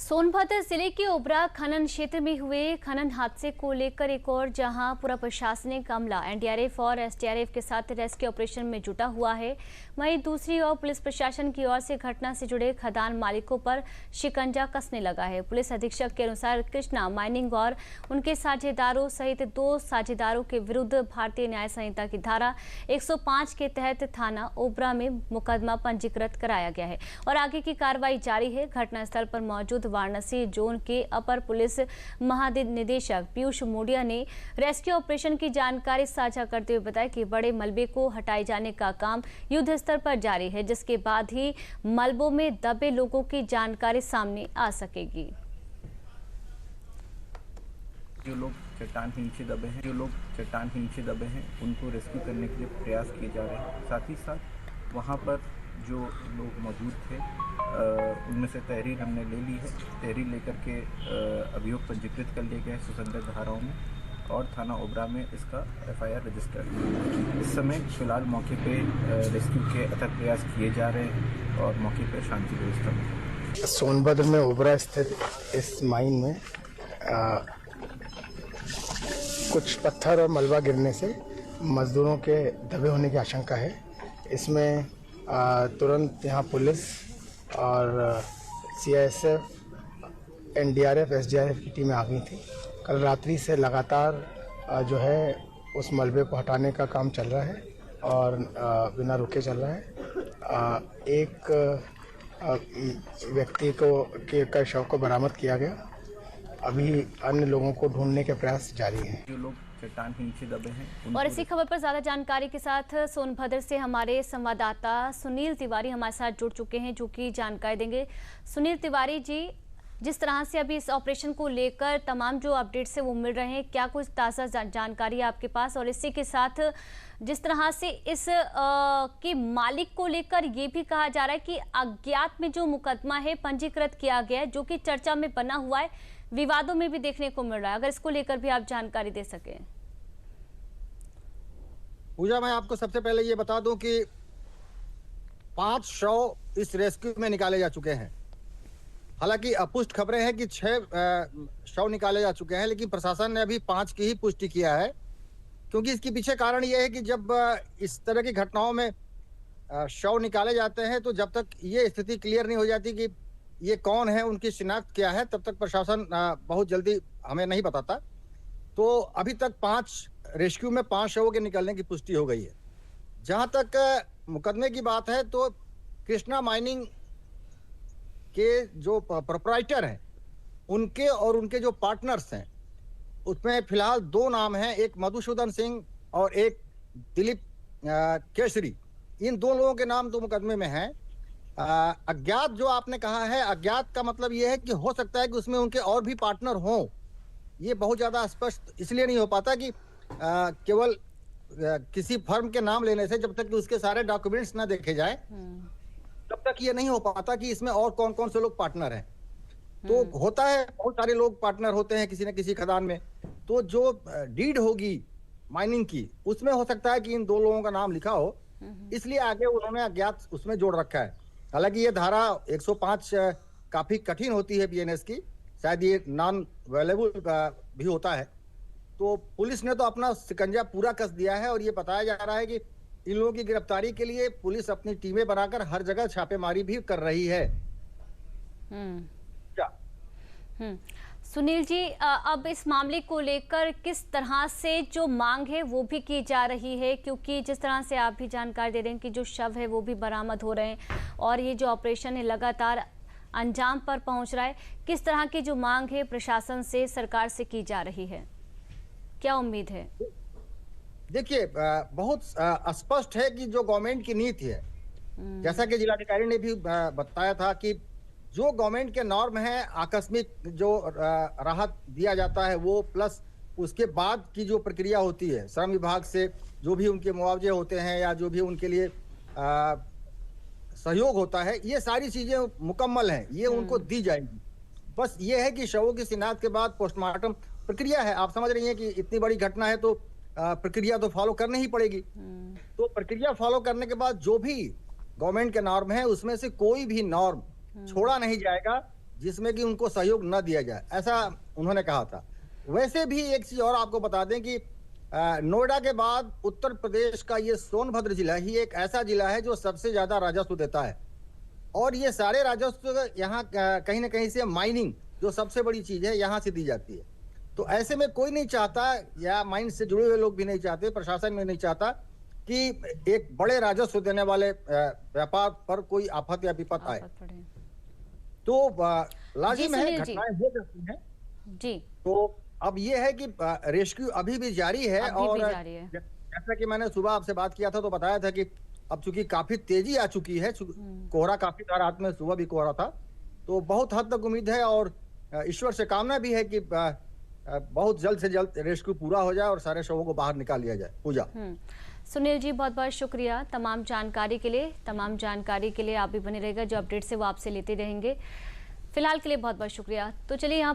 सोनभद्र जिले के ओबरा खनन क्षेत्र में हुए खनन हादसे को लेकर एक और जहां पूरा प्रशासनिक अमला एनडीआरएफ और एसडीआरएफ के साथ रेस्क्यू ऑपरेशन में जुटा हुआ है, वहीं दूसरी ओर पुलिस प्रशासन की ओर से घटना से जुड़े खदान मालिकों पर शिकंजा कसने लगा है। पुलिस अधीक्षक के अनुसार कृष्णा माइनिंग और उनके साझेदारों सहित 2 साझेदारों के विरुद्ध भारतीय न्याय संहिता की धारा 105 के तहत थाना ओबरा में मुकदमा पंजीकृत कराया गया है और आगे की कार्रवाई जारी है। घटनास्थल पर मौजूद वाराणसी जोन के अपर पुलिस महानिदेशक पीयूष मोडिया ने रेस्क्यू ऑपरेशन की जानकारी साझा करते हुए बताया कि बड़े मलबे को हटाए जाने का काम युद्ध स्तर पर जारी है, जिसके बाद ही मलबों में दबे लोगों की जानकारी सामने आ सकेगी। जो लोग चट्टान के नीचे दबे हैं उनको रेस्क्यू करने के लिए प्रयास किए जा रहे हैं। साथ ही साथ वहां पर जो लोग मौजूद थे उनमें से तहरीर हमने ले ली है। तहरीर लेकर के अभियोग पंजीकृत कर लिए गए सुसंगत धाराओं में और थाना ओबरा में इसका एफआईआर रजिस्टर्ड है। इस समय फिलहाल मौके पे रेस्क्यू के अथक प्रयास किए जा रहे हैं और मौके पर शांति व्यवस्था में। सोनभद्र में ओबरा स्थित इस माइन में कुछ पत्थर और मलबा गिरने से मजदूरों के दबे होने की आशंका है। इसमें तुरंत यहाँ पुलिस और सीआईएसएफ, एनडीआरएफ, एसडीआरएफ की टीमें आ गई थी। कल रात्रि से लगातार जो है उस मलबे को हटाने का काम चल रहा है और बिना रुके चल रहा है। एक व्यक्ति का शव को बरामद किया गया। अभी अन्य लोगों को ढूंढने के प्रयास जारी हैं। जो लोग चट्टान के नीचे दबे हैं और इसी खबर पर ज्यादा जानकारी के साथ सोनभद्र से हमारे संवाददाता सुनील तिवारी हमारे साथ जुड़ चुके हैं, जो कि जानकारी देंगे। सुनील तिवारी जी, जिस तरह से अभी इस ऑपरेशन को लेकर तमाम जो अपडेट्स है वो मिल रहे हैं, क्या कुछ ताज़ा जानकारी है आपके पास? और इसी के साथ जिस तरह से इस के मालिक को लेकर ये भी कहा जा रहा है कि अज्ञात में जो मुकदमा है पंजीकृत किया गया है, जो कि चर्चा में बना हुआ है, विवादों में भी देखने को मिल रहा है, अगर इसको लेकर भी आप जानकारी दे सकें। पूजा, मैं आपको सबसे पहले ये बता दूं कि 5 शव इस रेस्क्यू में निकाले जा चुके हैं। हालांकि अपुष्ट खबरें हैं कि 6 शव निकाले जा चुके हैं, लेकिन प्रशासन ने अभी 5 की ही पुष्टि किया है, क्योंकि इसके पीछे कारण यह है कि जब इस तरह की घटनाओं में शव निकाले जाते हैं तो जब तक ये स्थिति क्लियर नहीं हो जाती कि ये कौन है, उनकी शिनाख्त क्या है, तब तक प्रशासन बहुत जल्दी हमें नहीं बताता। तो अभी तक 5 रेस्क्यू में 5 शवों के निकलने की पुष्टि हो गई है। जहां तक मुकदमे की बात है तो कृष्णा माइनिंग के जो प्रोप्राइटर हैं उनके और उनके जो पार्टनर्स हैं उसमें फिलहाल 2 नाम हैं, एक मधुसूदन सिंह और एक दिलीप केसरी। इन 2 लोगों के नाम तो मुकदमे में हैं। अज्ञात जो आपने कहा है, अज्ञात का मतलब यह है कि हो सकता है कि उसमें उनके और भी पार्टनर हों। ये बहुत ज्यादा स्पष्ट इसलिए नहीं हो पाता कि केवल किसी फर्म के नाम लेने से जब तक कि उसके सारे डॉक्यूमेंट्स ना देखे जाए तब तक ये नहीं हो पाता कि इसमें और कौन कौन से लोग पार्टनर हैं। तो होता है, बहुत सारे लोग पार्टनर होते हैं किसी न किसी खदान में। तो जो डीड होगी माइनिंग की उसमें हो सकता है कि इन 2 लोगों का नाम लिखा हो, इसलिए आगे उन्होंने अज्ञात उसमें जोड़ रखा है। हालांकि ये धारा 105 काफी कठिन होती है बीएनएस की, शायद ये नॉन अवेलेबल भी होता है। तो पुलिस ने तो अपना शिकंजा पूरा कस दिया है और ये बताया जा रहा है कि इन लोगों की गिरफ्तारी के लिए पुलिस अपनी टीमें बनाकर हर जगह छापेमारी भी कर रही है। सुनील जी, अब इस मामले को लेकर किस तरह से जो मांग है वो भी की जा रही है, क्योंकि जिस तरह से आप भी जानकारी दे रहे हैं कि जो शव है वो भी बरामद हो रहे हैं और ये जो ऑपरेशन है लगातार अंजाम पर पहुंच रहा है, किस तरह की जो मांग है प्रशासन से, सरकार से की जा रही है, क्या उम्मीद है? देखिए, बहुत स्पष्ट है कि जो गवर्नमेंट की नीति है, जैसा कि जिलाधिकारी ने भी बताया था कि जो गवर्नमेंट के नॉर्म है, आकस्मिक जो राहत दिया जाता है वो, प्लस उसके बाद की जो प्रक्रिया होती है श्रम विभाग से, जो भी उनके मुआवजे होते हैं या जो भी उनके लिए सहयोग होता है, ये सारी चीजें मुकम्मल हैं, ये उनको दी जाएगी। बस ये है कि शवों की शिनाख्त के बाद पोस्टमार्टम प्रक्रिया है। आप समझ रही हैं कि इतनी बड़ी घटना है तो प्रक्रिया तो फॉलो करनी ही पड़ेगी। तो प्रक्रिया फॉलो करने के बाद जो भी गवर्नमेंट के नॉर्म है उसमें से कोई भी नॉर्म छोड़ा नहीं जाएगा जिसमें कि उनको सहयोग न दिया जाए, ऐसा उन्होंने कहा था। वैसे भी एक चीज और आपको बता दें कि नोएडा के बाद उत्तर प्रदेश का ये सोनभद्र जिला ही एक ऐसा जिला है जो सबसे ज्यादा राजस्व देता है, और ये सारे राजस्व यहाँ कहीं ना कहीं से माइनिंग जो सबसे बड़ी चीज है यहाँ से दी जाती है। तो ऐसे में कोई नहीं चाहता, या माइन से जुड़े हुए लोग भी नहीं चाहते, प्रशासन में नहीं चाहता कि एक बड़े राजस्व देने वाले व्यापार पर कोई आफत या विपत आए। तो लाजिम है, सुनील जी। घटनाएं हो जाती हैं। जी, तो अब ये है कि रेस्क्यू अभी भी जारी है, अभी भी और जारी है। जैसा कि मैंने सुबह आपसे बात किया था तो बताया था कि अब चूंकि काफी तेजी आ चुकी है, कोहरा काफी था, रात में सुबह भी कोहरा था, तो बहुत हद तक उम्मीद है और ईश्वर से कामना भी है कि बहुत जल्द से जल्द रेस्क्यू पूरा हो जाए और सारे शवों को बाहर निकाल लिया जाए। पूजा। सुनील जी, बहुत बहुत शुक्रिया तमाम जानकारी के लिए। आप भी बने रहेगा, जो अपडेट्स है वो आपसे लेते रहेंगे। फिलहाल के लिए बहुत बहुत शुक्रिया। तो चलिए यहाँ